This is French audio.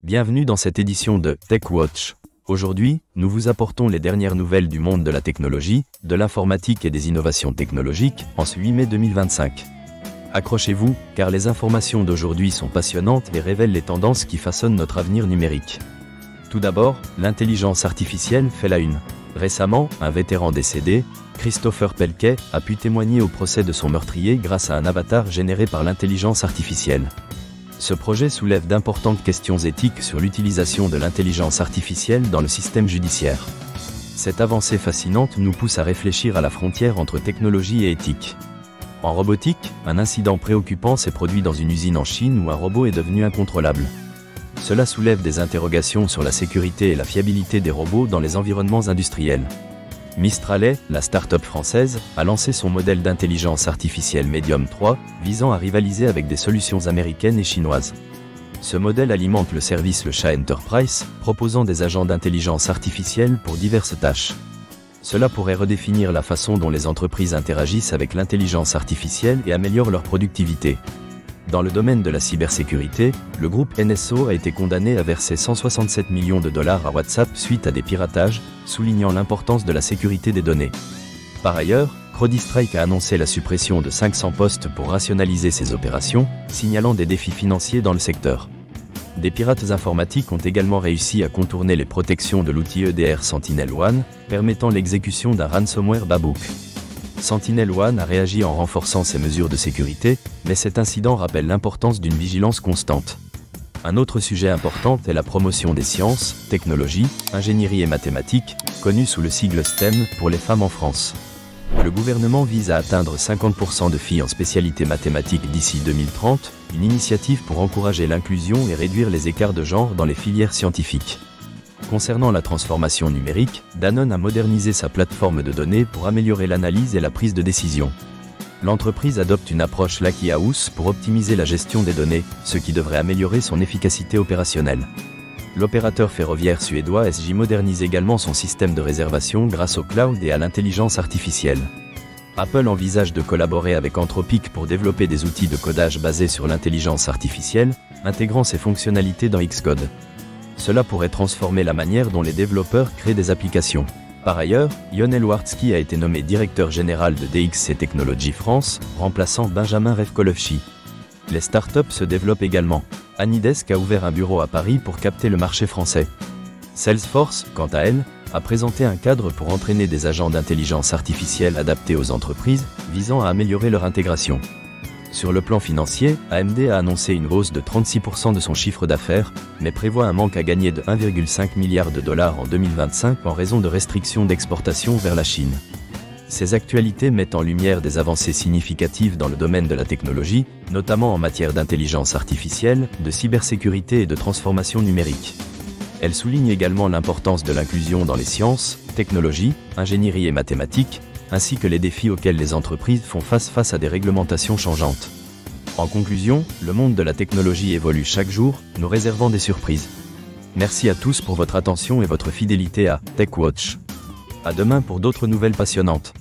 Bienvenue dans cette édition de TechWatch. Aujourd'hui, nous vous apportons les dernières nouvelles du monde de la technologie, de l'informatique et des innovations technologiques, en ce 8 mai 2025. Accrochez-vous, car les informations d'aujourd'hui sont passionnantes et révèlent les tendances qui façonnent notre avenir numérique. Tout d'abord, l'intelligence artificielle fait la une. Récemment, un vétéran décédé, Christopher Pelkey, a pu témoigner au procès de son meurtrier grâce à un avatar généré par l'intelligence artificielle. Ce projet soulève d'importantes questions éthiques sur l'utilisation de l'intelligence artificielle dans le système judiciaire. Cette avancée fascinante nous pousse à réfléchir à la frontière entre technologie et éthique. En robotique, un incident préoccupant s'est produit dans une usine en Chine où un robot est devenu incontrôlable. Cela soulève des interrogations sur la sécurité et la fiabilité des robots dans les environnements industriels. Mistral, la start-up française, a lancé son modèle d'intelligence artificielle Medium 3, visant à rivaliser avec des solutions américaines et chinoises. Ce modèle alimente le service Le Chat Enterprise, proposant des agents d'intelligence artificielle pour diverses tâches. Cela pourrait redéfinir la façon dont les entreprises interagissent avec l'intelligence artificielle et améliorent leur productivité. Dans le domaine de la cybersécurité, le groupe NSO a été condamné à verser 167 millions de dollars à WhatsApp suite à des piratages, soulignant l'importance de la sécurité des données. Par ailleurs, CrowdStrike a annoncé la suppression de 500 postes pour rationaliser ses opérations, signalant des défis financiers dans le secteur. Des pirates informatiques ont également réussi à contourner les protections de l'outil EDR Sentinel-One, permettant l'exécution d'un ransomware Babook. Sentinel-One a réagi en renforçant ses mesures de sécurité, mais cet incident rappelle l'importance d'une vigilance constante. Un autre sujet important est la promotion des sciences, technologies, ingénierie et mathématiques, connues sous le sigle STEM pour les femmes en France. Le gouvernement vise à atteindre 50% de filles en spécialité mathématiques d'ici 2030, une initiative pour encourager l'inclusion et réduire les écarts de genre dans les filières scientifiques. Concernant la transformation numérique, Danone a modernisé sa plateforme de données pour améliorer l'analyse et la prise de décision. L'entreprise adopte une approche Lakehouse House pour optimiser la gestion des données, ce qui devrait améliorer son efficacité opérationnelle. L'opérateur ferroviaire suédois SJ modernise également son système de réservation grâce au cloud et à l'intelligence artificielle. Apple envisage de collaborer avec Anthropic pour développer des outils de codage basés sur l'intelligence artificielle, intégrant ces fonctionnalités dans Xcode. Cela pourrait transformer la manière dont les développeurs créent des applications. Par ailleurs, Lionel Wartsky a été nommé directeur général de DXC Technologies France, remplaçant Benjamin Revkolovsky. Les startups se développent également. Anydesk a ouvert un bureau à Paris pour capter le marché français. Salesforce, quant à elle, a présenté un cadre pour entraîner des agents d'intelligence artificielle adaptés aux entreprises, visant à améliorer leur intégration. Sur le plan financier, AMD a annoncé une hausse de 36% de son chiffre d'affaires, mais prévoit un manque à gagner de 1,5 milliard de dollars en 2025 en raison de restrictions d'exportation vers la Chine. Ces actualités mettent en lumière des avancées significatives dans le domaine de la technologie, notamment en matière d'intelligence artificielle, de cybersécurité et de transformation numérique. Elles soulignent également l'importance de l'inclusion dans les sciences, technologies, ingénierie et mathématiques, ainsi que les défis auxquels les entreprises font face à des réglementations changeantes. En conclusion, le monde de la technologie évolue chaque jour, nous réservant des surprises. Merci à tous pour votre attention et votre fidélité à TechWatch. À demain pour d'autres nouvelles passionnantes.